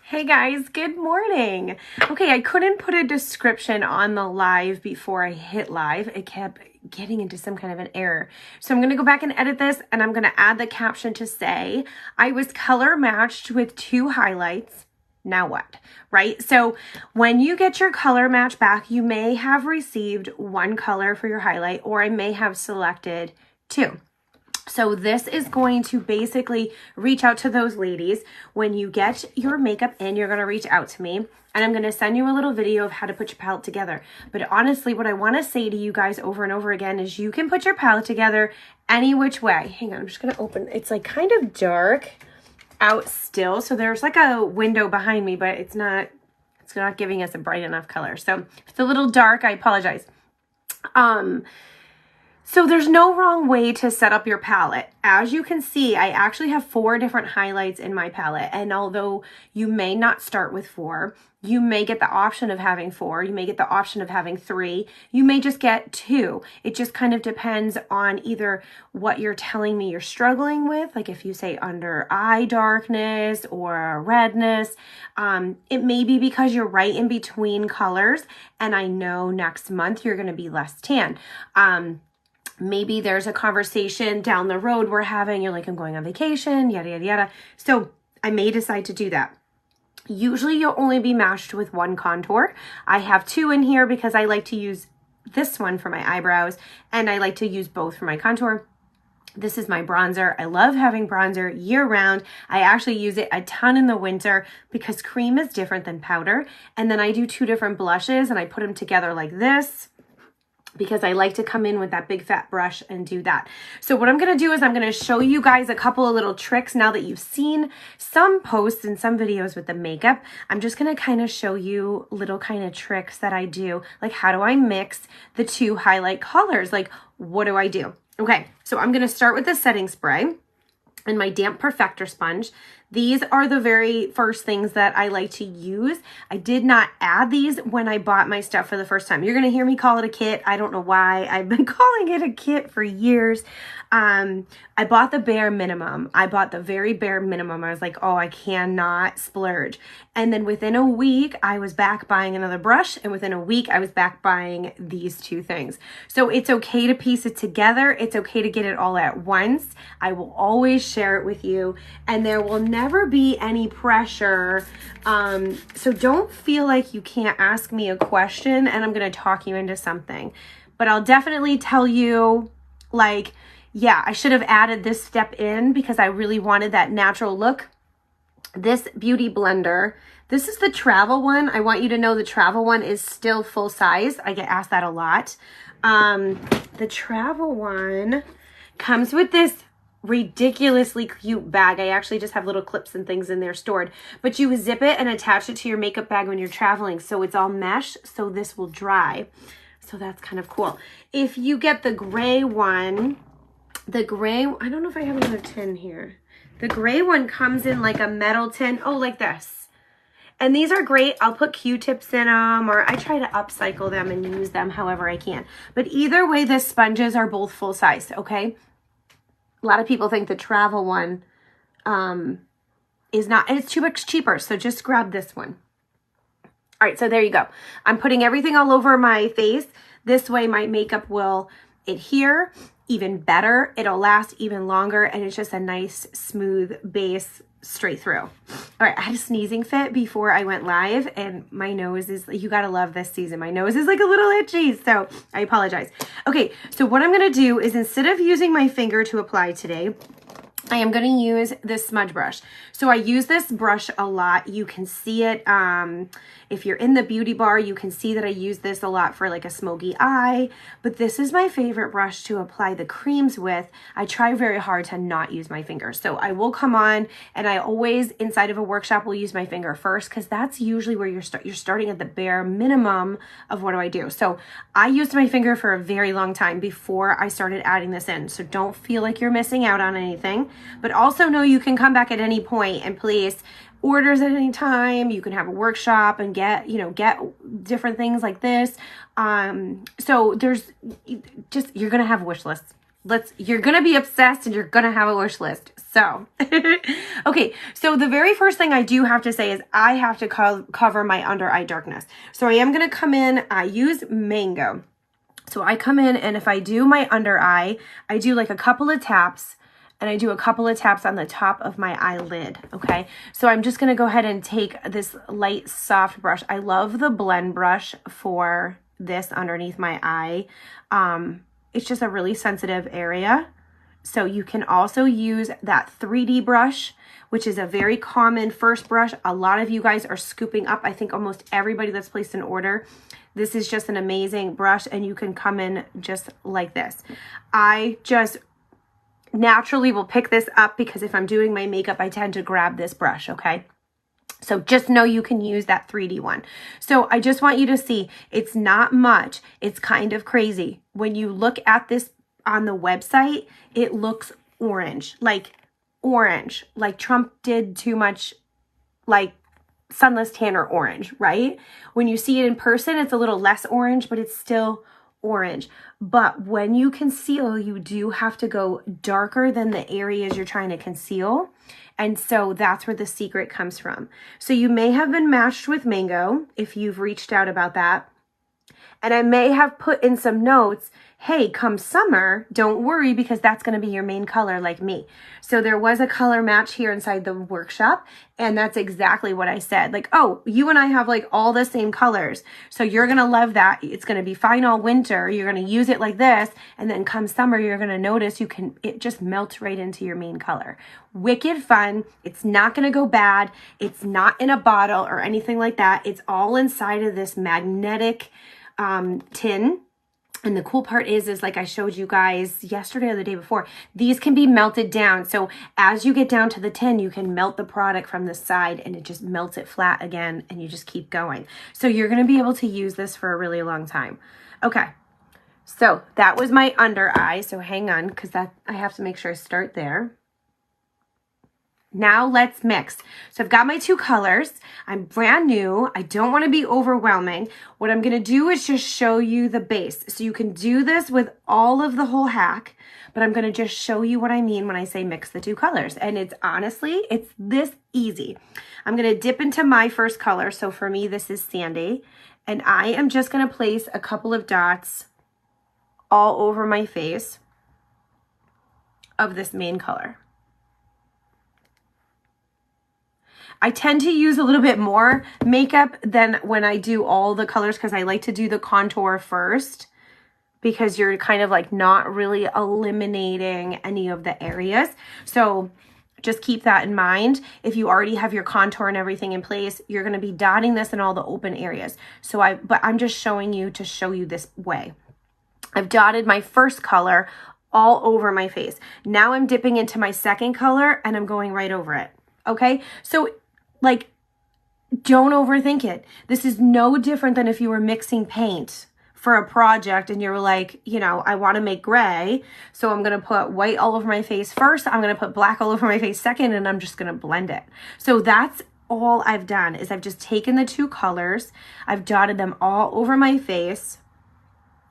Hey guys, good morning. Okay, I couldn't put a description on the live before I hit live. It kept getting into some kind of an error. So I'm going to go back and edit this, and I'm going to add the caption to say, I was color matched with 2 highlights. Now what, right? So when you get your color match back, you may have received 1 color for your highlight, or I may have selected 2. So this is going to basically reach out to those ladies. When you get your makeup in, you're going to reach out to me, and I'm going to send you a little video of how to put your palette together. But honestly, what I want to say to you guys over and over again is you can put your palette together any which way. Hang on, I'm just going to open. It's like kind of dark out still. So there's like a window behind me, but it's not giving us a bright enough color. So if it's a little dark, I apologize. So there's no wrong way to set up your palette. As you can see, I actually have 4 different highlights in my palette. And although you may not start with 4, you may get the option of having 4, you may get the option of having 3, you may just get 2. It just kind of depends on either what you're telling me you're struggling with, like if you say under eye darkness or redness, it may be because you're right in between colors, and I know next month you're gonna be less tan. Maybe there's a conversation down the road we're having, you're like, I'm going on vacation, yada, yada, yada. So I may decide to do that. Usually you'll only be matched with 1 contour. I have 2 in here because I like to use this one for my eyebrows, and I like to use both for my contour. This is my bronzer. I love having bronzer year round. I actually use it a ton in the winter because cream is different than powder. And then I do 2 different blushes and I put them together like this, because I like to come in with that big fat brush and do that. So what I'm gonna do is I'm gonna show you guys a couple of little tricks now that you've seen some posts and some videos with the makeup. I'm just gonna kind of show you little kind of tricks that I do, like how do I mix the 2 highlight colors? Like what do I do? Okay, so I'm gonna start with the setting spray and my damp perfector sponge. These are the very first things that I like to use. I did not add these when I bought my stuff for the first time. You're gonna hear me call it a kit. I don't know why. I've been calling it a kit for years. I bought the bare minimum. I bought the very bare minimum. I was like, oh, I cannot splurge. And then within a week, I was back buying another brush. And within a week, I was back buying these 2 things. So it's okay to piece it together. It's okay to get it all at once. I will always share it with you. And there will never be any pressure. So don't feel like you can't ask me a question and I'm going to talk you into something. But I'll definitely tell you, like, yeah, I should have added this step in because I really wanted that natural look. This beauty blender, this is the travel one. I want you to know the travel one is still full size. I get asked that a lot. The travel one comes with this ridiculously cute bag. I actually just have little clips and things in there stored, but you zip it and attach it to your makeup bag when you're traveling. So it's all mesh, so this will dry. So that's kind of cool. If you get the gray one, I don't know if I have another tin here. The gray one comes in like a metal tin. Oh, like this. And these are great. I'll put Q-tips in them, or I try to upcycle them and use them however I can. But either way, the sponges are both full size, okay? A lot of people think the travel one is not, and it's too much cheaper. So just grab this one. All right, so there you go. I'm putting everything all over my face. This way my makeup will adhere even better. It'll last even longer, and it's just a nice smooth base straight through. All right, I had a sneezing fit before I went live, and my nose is, you gotta love this season. My nose is like a little itchy, so I apologize. Okay, so what I'm gonna do is instead of using my finger to apply today, I am going to use this smudge brush. So I use this brush a lot. You can see it if you're in the beauty bar, you can see that I use this a lot for like a smoky eye, but this is my favorite brush to apply the creams with. I try very hard to not use my fingers. So I will come on, and I always inside of a workshop will use my finger first, because that's usually where you're starting at the bare minimum of what do I do. So I used my finger for a very long time before I started adding this in. So don't feel like you're missing out on anything. But also know you can come back at any point and place orders at any time. You can have a workshop and get different things like this. So there's just, you're going to have wish lists. You're going to be obsessed and you're going to have a wish list. So, okay. So the very first thing I do have to say is I have to cover my under eye darkness. So I am going to come in, I use Mango. So I come in and if I do my under eye, I do like a couple of taps and I do a couple of taps on the top of my eyelid. Okay. So I'm just going to go ahead and take this light, soft brush. I love the blend brush for this underneath my eye. It's just a really sensitive area. So you can also use that 3D brush, which is a very common first brush. A lot of you guys are scooping up. I think almost everybody that's placed an order. This is just an amazing brush and you can come in just like this. I just naturally will pick this up because if I'm doing my makeup, I tend to grab this brush, okay? So just know you can use that 3D one. So I just want you to see, it's not much. It's kind of crazy. When you look at this on the website, it looks orange, like Trump did too much, like sunless tanner orange, right? When you see it in person, it's a little less orange, but it's still orange. But when you conceal, you do have to go darker than the areas you're trying to conceal. And so that's where the secret comes from. So you may have been matched with Mango if you've reached out about that. And I may have put in some notes, hey, come summer, don't worry because that's going to be your main color like me. So there was a color match here inside the workshop and that's exactly what I said. Like, oh, you and I have like all the same colors. So you're going to love that. It's going to be fine all winter. You're going to use it like this. And then come summer, you're going to notice it just melts right into your main color. Wicked fun. It's not going to go bad. It's not in a bottle or anything like that. It's all inside of this magnetic tin. And the cool part is like I showed you guys yesterday or the day before, these can be melted down. So as you get down to the tin, you can melt the product from the side and it just melts it flat again and you just keep going. So you're going to be able to use this for a really long time. Okay. So that was my under eye. So hang on because I have to make sure I start there. Now let's mix. So I've got my two colors. I'm brand new. I don't want to be overwhelming. What I'm going to do is just show you the base. So you can do this with all of the whole hack, but I'm going to just show you what I mean when I say mix the two colors. And it's honestly, it's this easy. I'm going to dip into my first color. So for me, this is Sandy. And I am just going to place a couple of dots all over my face of this main color. I tend to use a little bit more makeup than when I do all the colors because I like to do the contour first because you're kind of like not really eliminating any of the areas. So just keep that in mind. If you already have your contour and everything in place, you're going to be dotting this in all the open areas. But I'm just showing you to show you this way. I've dotted my first color all over my face. Now I'm dipping into my second color and I'm going right over it. Okay. So like, don't overthink it. This is no different than if you were mixing paint for a project and you're like, you know, I want to make gray. So I'm going to put white all over my face first. I'm going to put black all over my face second, and I'm just going to blend it. So that's all I've done is I've just taken the two colors. I've dotted them all over my face.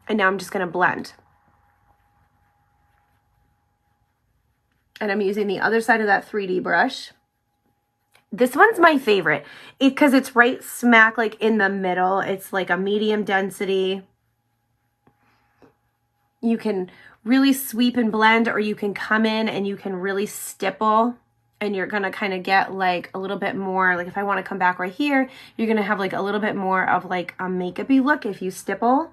And now I'm just going to blend. And I'm using the other side of that 3D brush. This one's my favorite because it's right smack like in the middle. It's like a medium density. You can really sweep and blend, or you can come in and you can really stipple and you're going to kind of get like a little bit more. Like if I want to come back right here, you're going to have like a little bit more of like a makeup-y look if you stipple.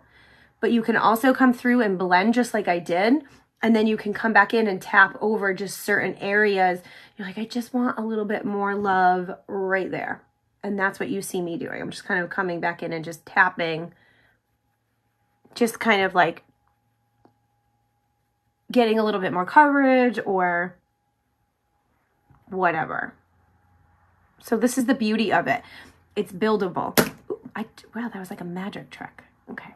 But you can also come through and blend just like I did. And then you can come back in and tap over just certain areas. You're like, I just want a little bit more love right there. And that's what you see me doing. I'm just kind of coming back in and just tapping, just kind of like getting a little bit more coverage or whatever. So this is the beauty of it. It's buildable. Ooh, wow, that was like a magic trick. Okay.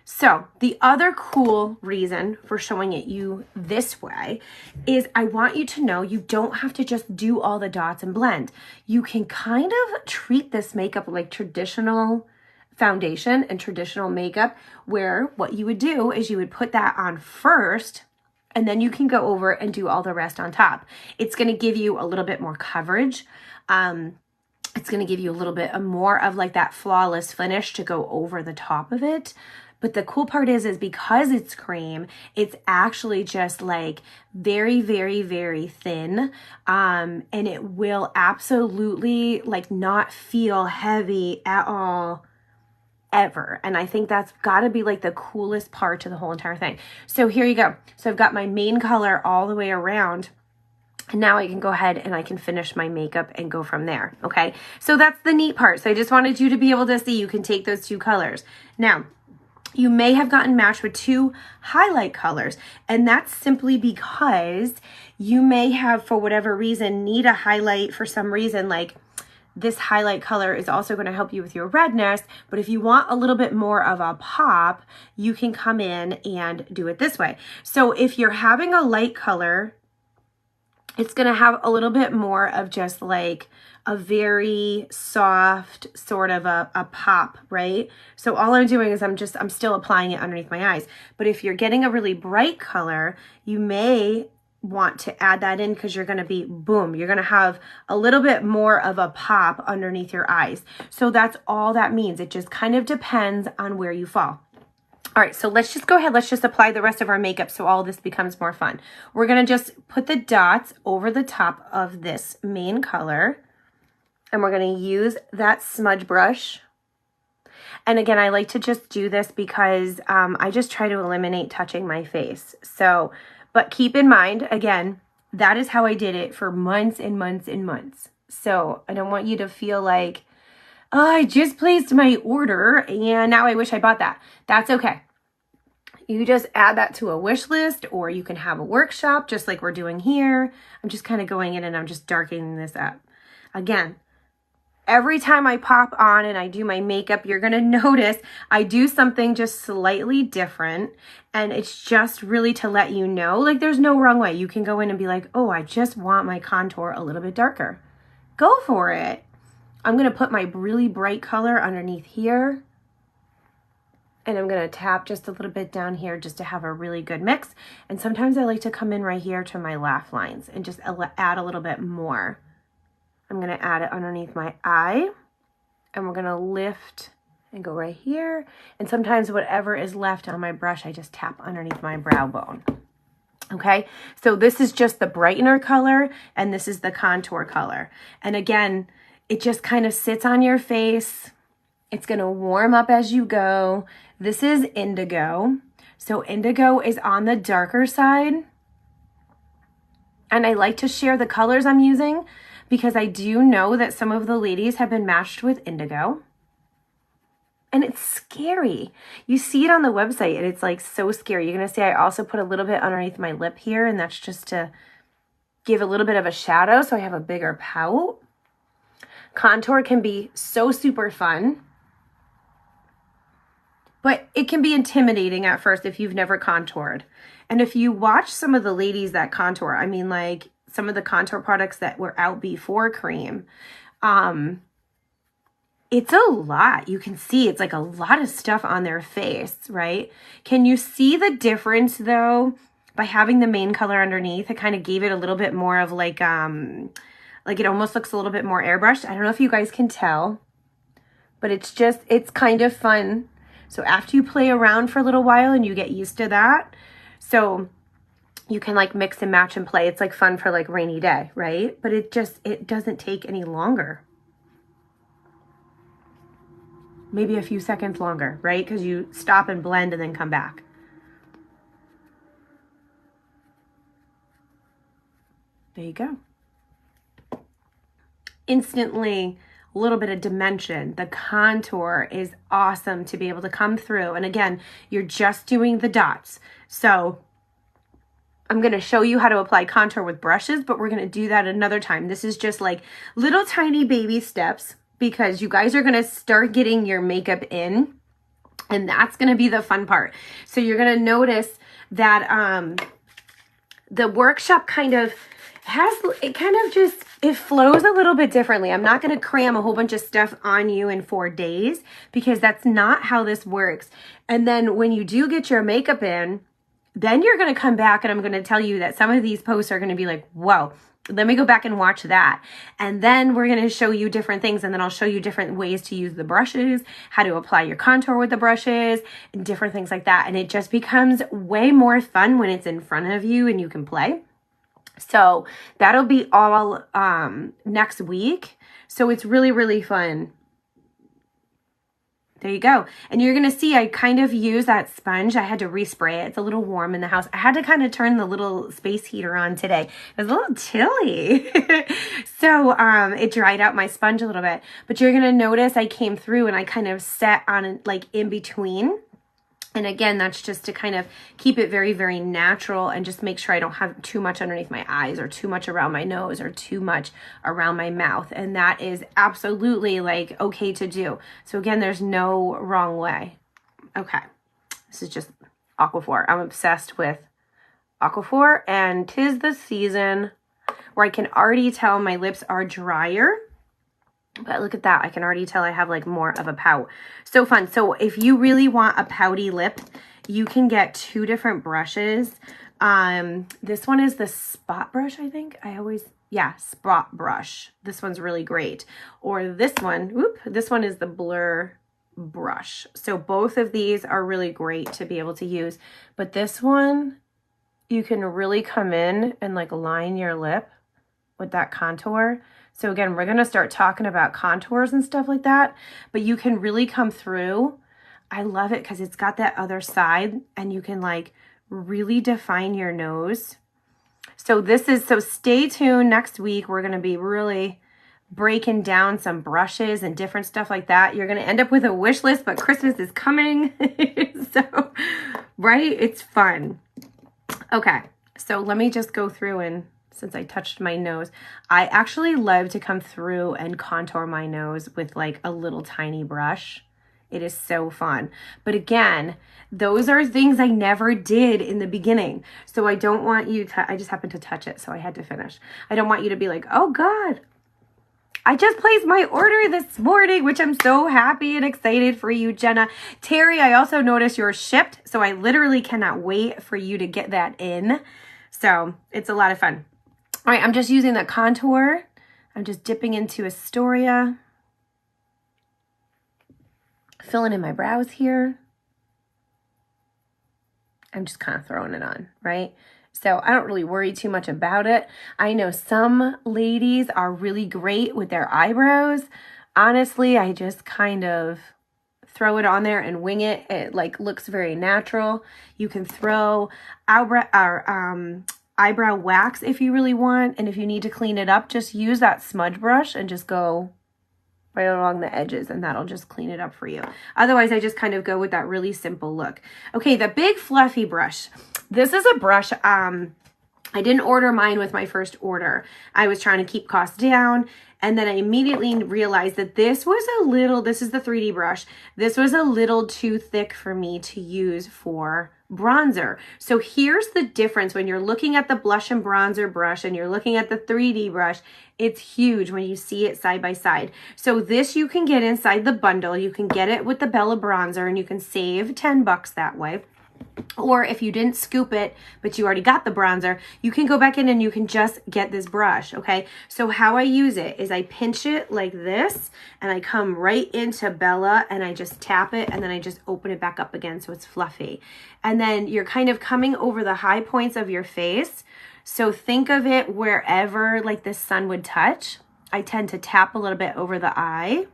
So the other cool reason for showing it you this way is I want you to know you don't have to just do all the dots and blend. You can kind of treat this makeup like traditional foundation and traditional makeup, where what you would do is you would put that on first, and then you can go over and do all the rest on top. It's going to give you a little bit more coverage. It's going to give you a little bit more of like that flawless finish to go over the top of it. But the cool part is because it's cream, it's actually just like very, very, very thin. And it will absolutely like not feel heavy at all ever. And I think that's got to be like the coolest part to the whole entire thing. So here you go. So I've got my main color all the way around. And now I can go ahead and I can finish my makeup and go from there. Okay. So that's the neat part. So I just wanted you to be able to see you can take those two colors. Now, you may have gotten matched with two highlight colors, and that's simply because you may have, for whatever reason, need a highlight for some reason. Like this highlight color is also going to help you with your redness, but if you want a little bit more of a pop, you can come in and do it this way. So if you're having a light color, it's going to have a little bit more of just like a very soft sort of a pop, right? So all I'm doing is I'm still applying it underneath my eyes. But if you're getting a really bright color, you may want to add that in because you're going to be, boom, you're going to have a little bit more of a pop underneath your eyes. So that's all that means. It just kind of depends on where you fall. All right, so let's just go ahead. Let's just apply the rest of our makeup so all this becomes more fun. We're going to just put the dots over the top of this main color. And we're going to use that smudge brush. And again, I like to just do this because I just try to eliminate touching my face. So, but keep in mind, again, that is how I did it for months and months and months. So I don't want you to feel like, oh, I just placed my order and now I wish I bought that. That's okay. You just add that to a wish list, or you can have a workshop just like we're doing here. I'm just kind of going in and I'm just darkening this up. Again, every time I pop on and I do my makeup, you're going to notice I do something just slightly different. And it's just really to let you know, like there's no wrong way. You can go in and be like, oh, I just want my contour a little bit darker. Go for it. I'm going to put my really bright color underneath here. And I'm going to tap just a little bit down here just to have a really good mix. And sometimes I like to come in right here to my laugh lines and just add a little bit more. I'm going to add it underneath my eye, and we're going to lift and go right here. And sometimes whatever is left on my brush, I just tap underneath my brow bone. Okay, so this is just the brightener color, and this is the contour color. And again, it just kind of sits on your face. It's going to warm up as you go. This is indigo. So indigo is on the darker side. And I like to share the colors I'm using because I do know that some of the ladies have been matched with indigo. And it's scary. You see it on the website and it's like so scary. You're going to see I also put a little bit underneath my lip here, and that's just to give a little bit of a shadow so I have a bigger pout. Contour can be so super fun, but it can be intimidating at first if you've never contoured. And if you watch some of the ladies that contour, I mean like some of the contour products that were out before cream, it's a lot. You can see it's like a lot of stuff on their face, right? Can you see the difference though by having the main color underneath? It kind of gave it a little bit more of like it almost looks a little bit more airbrushed. I don't know if you guys can tell, but it's kind of fun. So after you play around for a little while and you get used to that, so you can like mix and match and play. It's like fun for like rainy day, right? But it doesn't take any longer. Maybe a few seconds longer, right? Because you stop and blend and then come back. There you go. Instantly, a little bit of dimension. The contour is awesome to be able to come through. And again, you're just doing the dots. So I'm going to show you how to apply contour with brushes, but we're going to do that another time. This is just like little tiny baby steps because you guys are going to start getting your makeup in, and that's going to be the fun part. So you're going to notice that the workshop kind of it kind of just, it flows a little bit differently. I'm not going to cram a whole bunch of stuff on you in 4 days because that's not how this works. And then when you do get your makeup in, then you're going to come back and I'm going to tell you that some of these posts are going to be like, whoa, let me go back and watch that. And then we're going to show you different things. And then I'll show you different ways to use the brushes, how to apply your contour with the brushes, and different things like that. And it just becomes way more fun when it's in front of you and you can play. So that'll be all next week. So it's really, really fun. There you go. And you're going to see I kind of use that sponge. I had to respray it. It's a little warm in the house. I had to kind of turn the little space heater on today. It was a little chilly. So it dried out my sponge a little bit. But you're going to notice I came through and I kind of set on like in between. And again, that's just to kind of keep it very, very natural and just make sure I don't have too much underneath my eyes or too much around my nose or too much around my mouth. And that is absolutely like okay to do. So again, there's no wrong way. Okay. This is just Aquaphor. I'm obsessed with Aquaphor, and 'tis the season where I can already tell my lips are drier. But look at that. I can already tell I have like more of a pout. So fun. So if you really want a pouty lip, you can get 2 different brushes. This one is the spot brush, I think. Spot brush. This one's really great. Or this one, this one is the blur brush. So both of these are really great to be able to use. But this one, you can really come in and like line your lip with that contour. So again, we're going to start talking about contours and stuff like that, but you can really come through. I love it because it's got that other side and you can like really define your nose. So stay tuned. Next week, we're going to be really breaking down some brushes and different stuff like that. You're going to end up with a wish list, but Christmas is coming. So, right? It's fun. Okay. So let me just go through and since I touched my nose, I actually love to come through and contour my nose with like a little tiny brush. It is so fun. But again, those are things I never did in the beginning. So I don't want you to, I just happened to touch it, so I had to finish. I don't want you to be like, oh God, I just placed my order this morning, which I'm so happy and excited for you, Jenna. Terry, I also noticed yours shipped, so I literally cannot wait for you to get that in. So it's a lot of fun. All right, I'm just using the contour. I'm just dipping into Astoria. Filling in my brows here. I'm just kind of throwing it on, right? So I don't really worry too much about it. I know some ladies are really great with their eyebrows. Honestly, I just kind of throw it on there and wing it. It like looks very natural. You can throw eyebrow wax if you really want, and if you need to clean it up, just use that smudge brush and just go right along the edges and that'll just clean it up for you. Otherwise, I just kind of go with that really simple look. Okay, the big fluffy brush. This is a brush, I didn't order mine with my first order. I was trying to keep costs down, and then I immediately realized that this was this is the 3D brush. This was a little too thick for me to use for bronzer. So here's the difference when you're looking at the blush and bronzer brush and you're looking at the 3D brush. It's huge when you see it side by side. So this you can get inside the bundle. You can get it with the Bella bronzer and you can save $10 that way. Or if you didn't scoop it, but you already got the bronzer, you can go back in and you can just get this brush, okay? So how I use it is I pinch it like this, and I come right into Bella, and I just tap it, and then I just open it back up again so it's fluffy. And then you're kind of coming over the high points of your face. So think of it wherever like the sun would touch. I tend to tap a little bit over the eye.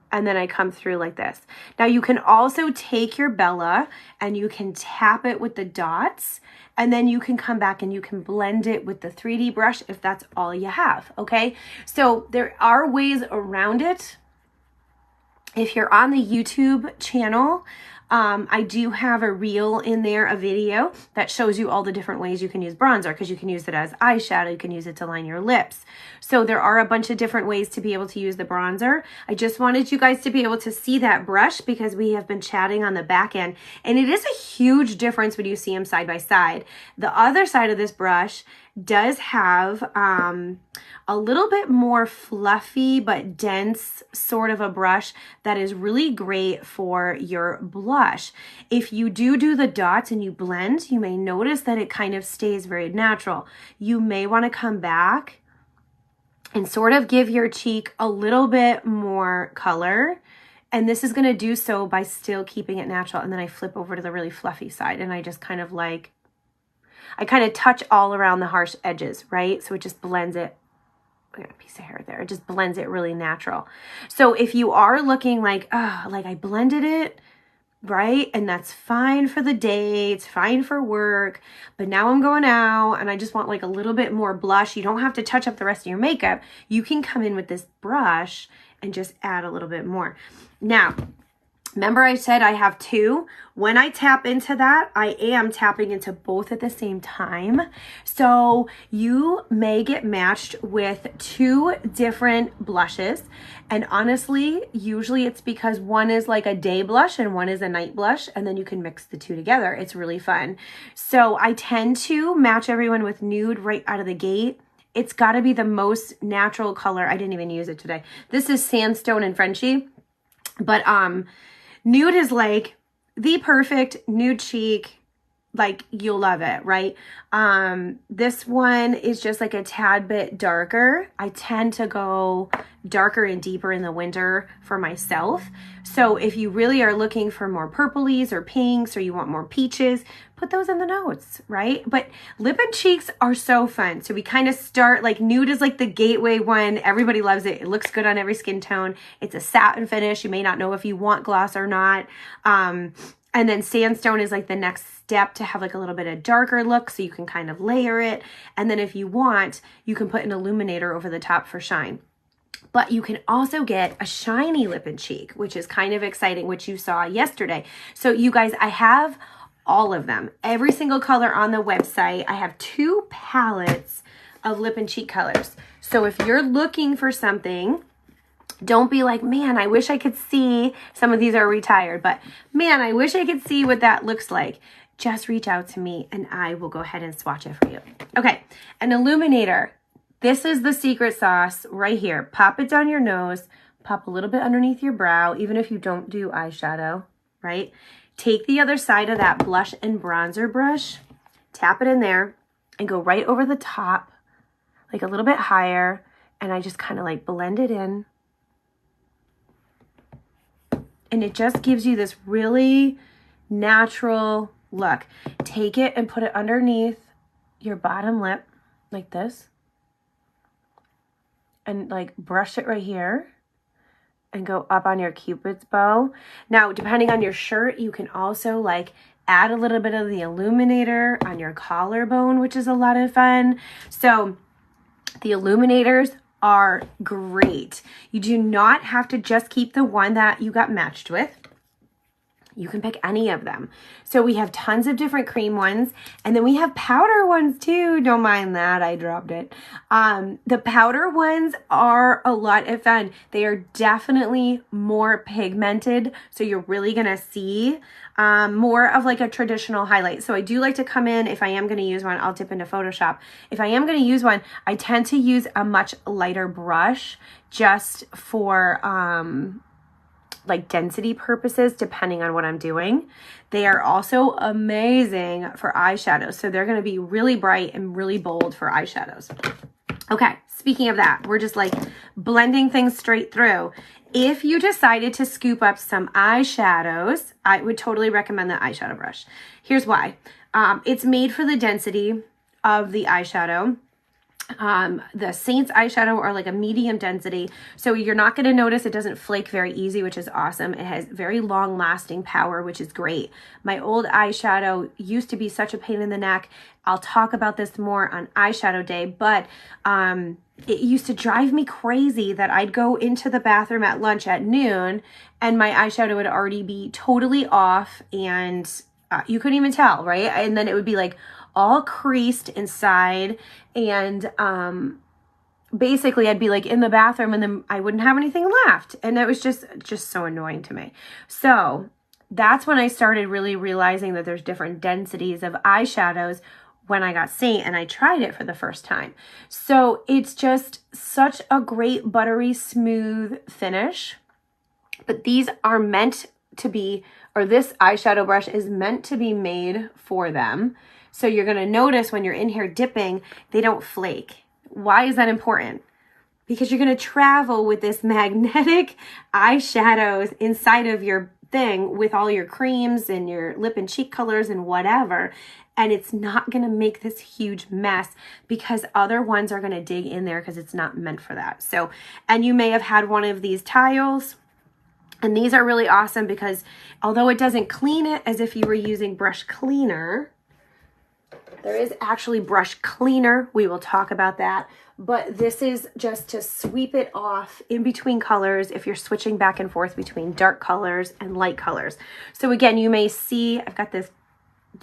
And then I come through like this. Now you can also take your Bella and you can tap it with the dots, and then you can come back and you can blend it with the 3D brush if that's all you have, okay? So there are ways around it. If you're on the YouTube channel, I do have a reel in there, a video that shows you all the different ways you can use bronzer, because you can use it as eyeshadow, you can use it to line your lips. So there are a bunch of different ways to be able to use the bronzer. I just wanted you guys to be able to see that brush because we have been chatting on the back end, and it is a huge difference when you see them side by side. The other side of this brush does have a little bit more fluffy but dense sort of a brush that is really great for your blush. If you do the dots and you blend, you may notice that it kind of stays very natural. You may want to come back and sort of give your cheek a little bit more color. And this is going to do so by still keeping it natural. And then I flip over to the really fluffy side and I just kind of like, I kind of touch all around the harsh edges, right? So it just blends it. I got a piece of hair there. It just blends it really natural. So if you are looking like, oh, like I blended it, right? And that's fine for the day. It's fine for work. But now I'm going out and I just want like a little bit more blush. You don't have to touch up the rest of your makeup. You can come in with this brush and just add a little bit more. Now, remember I said I have two? When I tap into that, I am tapping into both at the same time. So you may get matched with two different blushes. And honestly, usually it's because one is like a day blush and one is a night blush, and then you can mix the two together. It's really fun. So I tend to match everyone with nude right out of the gate. It's got to be the most natural color. I didn't even use it today. This is Sandstone and Frenchie. But nude is like the perfect nude cheek, like you'll love it, right? This one is just like a tad bit darker. I tend to go darker and deeper in the winter for myself. So if you really are looking for more purplies or pinks, or you want more peaches, put those in the notes, right? But lip and cheeks are so fun. So we kind of start like nude is like the gateway one. Everybody loves it. It looks good on every skin tone. It's a satin finish. You may not know if you want gloss or not. And then Sandstone is like the next step to have like a little bit of darker look, so you can kind of layer it. And then if you want, you can put an illuminator over the top for shine. But you can also get a shiny lip and cheek, which is kind of exciting, which you saw yesterday. So you guys, I have all of them, every single color on the website. I have 2 palettes of lip and cheek colors. So if you're looking for something, don't be like, man, I wish I could see, some of these are retired, but man, I wish I could see what that looks like. Just reach out to me and I will go ahead and swatch it for you. Okay, an illuminator. This is the secret sauce right here. Pop it down your nose, pop a little bit underneath your brow, even if you don't do eyeshadow, right? Take the other side of that blush and bronzer brush, tap it in there, and go right over the top, like a little bit higher, and I just kind of like blend it in. And it just gives you this really natural look. Take it and put it underneath your bottom lip like this. And like brush it right here and go up on your Cupid's bow. Now, depending on your shirt, you can also like add a little bit of the illuminator on your collarbone, which is a lot of fun. So the illuminators are great. You do not have to just keep the one that you got matched with. You can pick any of them. So we have tons of different cream ones, and then we have powder ones too. Don't mind that, I dropped it. The powder ones are a lot of fun. They are definitely more pigmented, so you're really gonna see more of like a traditional highlight. So I do like to come in, if I am gonna use one, I'll dip into Photoshop. If I am gonna use one, I tend to use a much lighter brush just for like density purposes, depending on what I'm doing. They are also amazing for eyeshadows. So they're gonna be really bright and really bold for eyeshadows. Okay, speaking of that, we're just like blending things straight through. If you decided to scoop up some eyeshadows, I would totally recommend the eyeshadow brush. Here's why. It's made for the density of the eyeshadow. The Seint's eyeshadow are like a medium density, so you're not going to notice it doesn't flake very easy, which is awesome. It has very long lasting power, which is great. My old eyeshadow used to be such a pain in the neck. I'll talk about this more on eyeshadow day, but it used to drive me crazy that I'd go into the bathroom at lunch at noon and my eyeshadow would already be totally off, and you couldn't even tell, right? And then it would be like all creased inside, and basically I'd be like in the bathroom and then I wouldn't have anything left, and it was just so annoying to me. So that's when I started really realizing that there's different densities of eyeshadows when I got Seint and I tried it for the first time. So it's just such a great buttery smooth finish. But these are meant to be, or this eyeshadow brush is meant to be made for them. So you're going to notice when you're in here dipping, they don't flake. Why is that important? Because you're going to travel with this magnetic eyeshadows inside of your thing with all your creams and your lip and cheek colors and whatever. And it's not going to make this huge mess because other ones are going to dig in there because it's not meant for that. So, and you may have had one of these tiles. And these are really awesome because although it doesn't clean it as if you were using brush cleaner, there is actually brush cleaner. We will talk about that. But this is just to sweep it off in between colors if you're switching back and forth between dark colors and light colors. So again, you may see, I've got this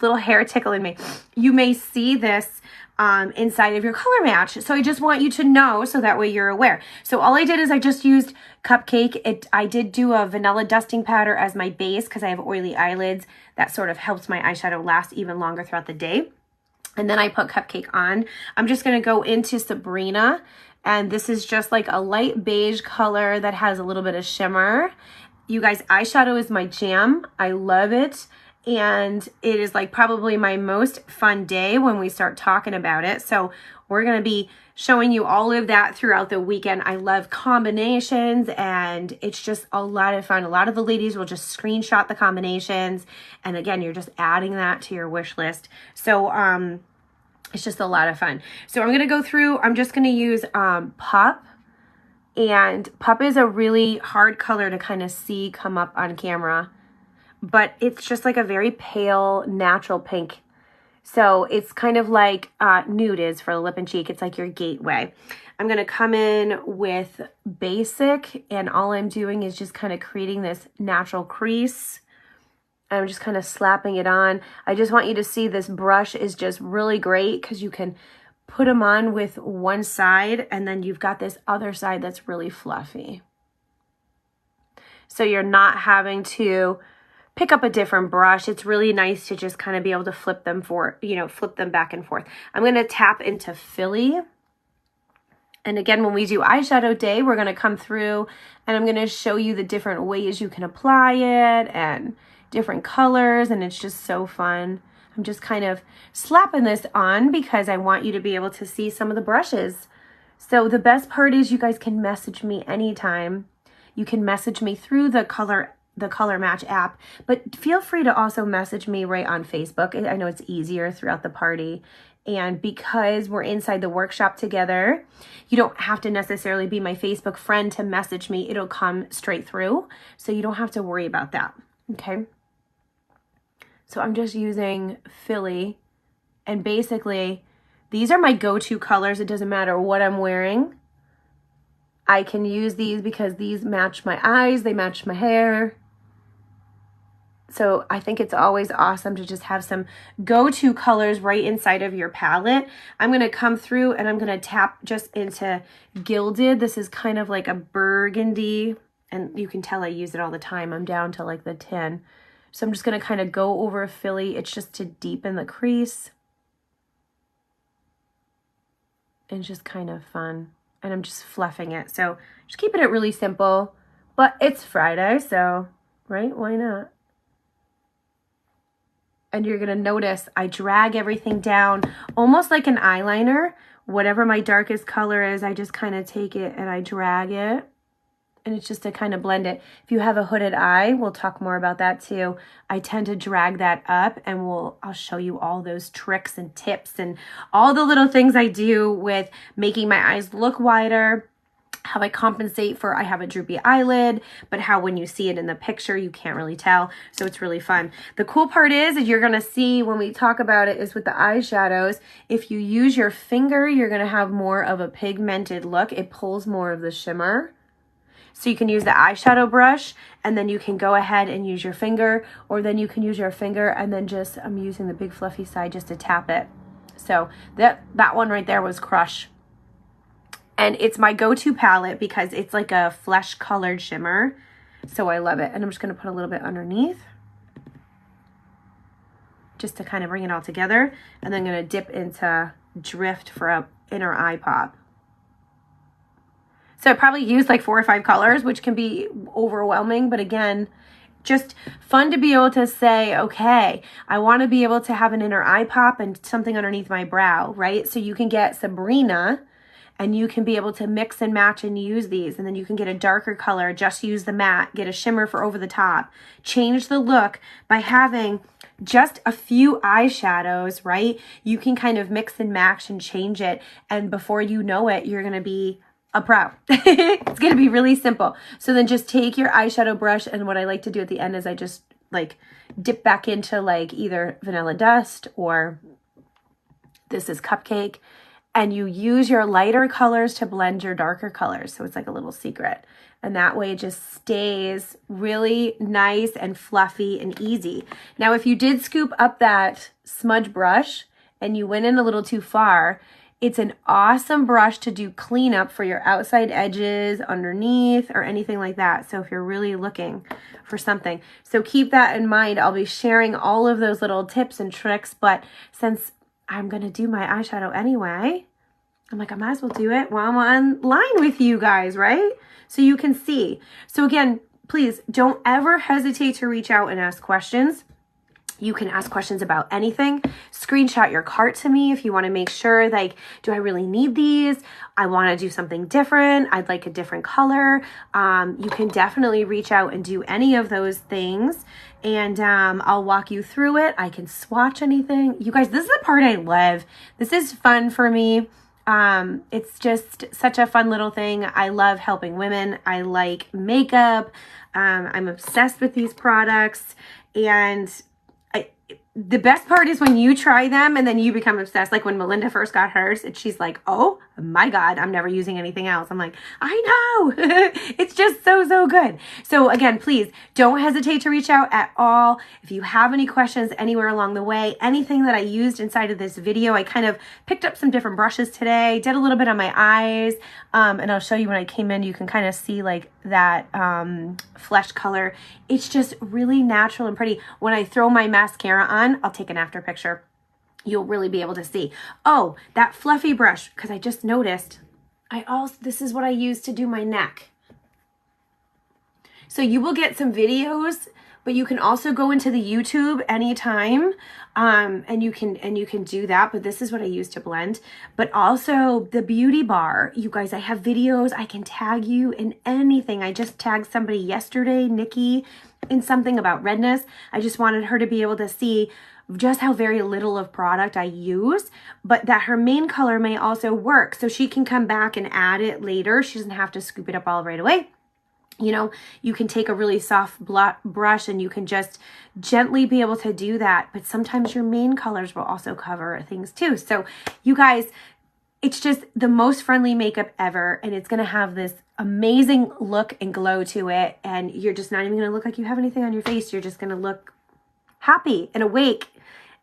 little hair tickle in me. You may see this inside of your color match. So I just want you to know so that way you're aware. So all I did is I just used Cupcake. I did do a vanilla dusting powder as my base because I have oily eyelids. That sort of helps my eyeshadow last even longer throughout the day. And then I put Cupcake on. I'm just going to go into Sabrina. And this is just like a light beige color that has a little bit of shimmer. You guys, eyeshadow is my jam. I love it. And it is like probably my most fun day when we start talking about it. So we're going to be showing you all of that throughout the weekend. I love combinations and it's just a lot of fun. A lot of the ladies will just screenshot the combinations. And again, you're just adding that to your wish list. So it's just a lot of fun. So I'm going to go through, I'm just going to use Pup. And Pup is a really hard color to kind of see come up on camera. But it's just like a very pale, natural pink. So it's kind of like nude is for the lip and cheek. It's like your gateway. I'm going to come in with Basic, and all I'm doing is just kind of creating this natural crease. I'm just kind of slapping it on. I just want you to see this brush is just really great because you can put them on with one side, and then you've got this other side that's really fluffy. So you're not having to pick up a different brush. It's really nice to just kind of be able to flip them flip them back and forth. I'm going to tap into Philly. And again, when we do eyeshadow day, we're going to come through and I'm going to show you the different ways you can apply it and different colors. And it's just so fun. I'm just kind of slapping this on because I want you to be able to see some of the brushes. So the best part is you guys can message me anytime. You can message me through the Color Match app, but feel free to also message me right on Facebook. I know it's easier throughout the party. And because we're inside the workshop together, you don't have to necessarily be my Facebook friend to message me. It'll come straight through. So you don't have to worry about that. Okay. So I'm just using Philly, and basically these are my go-to colors. It doesn't matter what I'm wearing. I can use these because these match my eyes. They match my hair. So I think it's always awesome to just have some go-to colors right inside of your palette. I'm going to come through and I'm going to tap just into Gilded. This is kind of like a burgundy, and you can tell I use it all the time. I'm down to like the 10. So I'm just going to kind of go over Philly. It's just to deepen the crease. And it's just kind of fun. And I'm just fluffing it. So just keeping it really simple. But it's Friday, so, right? Why not? And you're going to notice I drag everything down almost like an eyeliner. Whatever my darkest color is, I just kind of take it and I drag it. And it's just to kind of blend it. If you have a hooded eye, we'll talk more about that too. I tend to drag that up, and I'll show you all those tricks and tips and all the little things I do with making my eyes look wider, how I compensate for I have a droopy eyelid, but how when you see it in the picture, you can't really tell. So it's really fun. The cool part is you're going to see when we talk about it is with the eyeshadows, if you use your finger, you're going to have more of a pigmented look. It pulls more of the shimmer. So you can use the eyeshadow brush, and then you can go ahead and use your finger, or then you can use your finger and then just, I'm using the big fluffy side just to tap it. So that one right there was Crush. And it's my go-to palette because it's like a flesh colored shimmer. So I love it. And I'm just going to put a little bit underneath. just to kind of bring it all together. And then I'm going to dip into Drift for a inner eye pop. So I probably used like 4 or 5 colors, which can be overwhelming. But again, just fun to be able to say, okay, I want to be able to have an inner eye pop and something underneath my brow, right? So you can get Sabrina and you can be able to mix and match and use these. And then you can get a darker color, just use the matte, get a shimmer for over the top, change the look by having just a few eyeshadows, right? You can kind of mix and match and change it. And before you know it, you're going to be a pro. It's going to be really simple. So then just take your eyeshadow brush. And what I like to do at the end is I just like dip back into like either Vanilla Dust or this is Cupcake. And you use your lighter colors to blend your darker colors. So it's like a little secret. And that way it just stays really nice and fluffy and easy. Now, if you did scoop up that smudge brush and you went in a little too far, it's an awesome brush to do cleanup for your outside edges, underneath, or anything like that. So if you're really looking for something. So keep that in mind. I'll be sharing all of those little tips and tricks, but since I'm going to do my eyeshadow anyway, I'm like, I might as well do it while I'm online with you guys, right? So you can see. So again, please don't ever hesitate to reach out and ask questions. You can ask questions about anything. Screenshot your cart to me if you want to make sure, like, do I really need these? I want to do something different. I'd like a different color. You can definitely reach out and do any of those things. And I'll walk you through it. I can swatch anything. You guys, this is the part I love. This is fun for me. It's just such a fun little thing. I love helping women. I like makeup. I'm obsessed with these products. And the best part is when you try them and then you become obsessed. Like when Melinda first got hers and she's like, oh my God, I'm never using anything else. I'm like, I know. It's just so good. So again, please don't hesitate to reach out at all. If you have any questions anywhere along the way, anything that I used inside of this video, I kind of picked up some different brushes today, did a little bit on my eyes. And I'll show you when I came in, you can kind of see like that flesh color. It's just really natural and pretty. When I throw my mascara on, I'll take an after picture. You'll really be able to see. Oh, that fluffy brush, because I just noticed, this is what I use to do my neck. So you will get some videos, but you can also go into the YouTube anytime, and you can do that. But this is what I use to blend. But also the beauty bar, you guys, I have videos. I can tag you in anything. I just tagged somebody yesterday, Nikki, in something about redness. I just wanted her to be able to see just how very little of product I use, but that her main color may also work. So she can come back and add it later. She doesn't have to scoop it up all right away. You know, you can take a really soft brush and you can just gently be able to do that. But sometimes your main colors will also cover things too. So you guys, it's just the most friendly makeup ever. And it's going to have this amazing look and glow to it. And you're just not even going to look like you have anything on your face. You're just going to look happy and awake.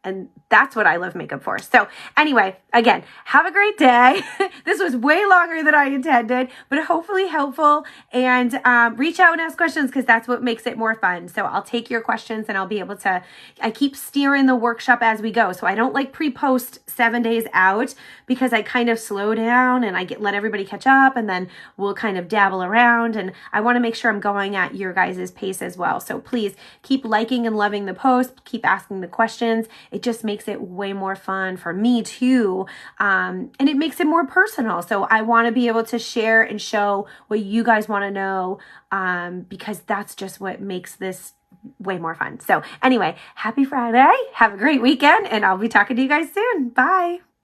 And that's what I love makeup for. So anyway, again, have a great day. This was way longer than I intended, but hopefully helpful. And reach out and ask questions because that's what makes it more fun. So I'll take your questions and I'll be able to, I keep steering the workshop as we go. So I don't like pre-post 7 days out because I kind of slow down and I let everybody catch up and then we'll kind of dabble around. And I want to make sure I'm going at your guys' pace as well. So please keep liking and loving the post, keep asking the questions. It just makes it way more fun for me too. And it makes it more personal. So I want to be able to share and show what you guys want to know because that's just what makes this way more fun. So anyway, happy Friday. Have a great weekend and I'll be talking to you guys soon. Bye.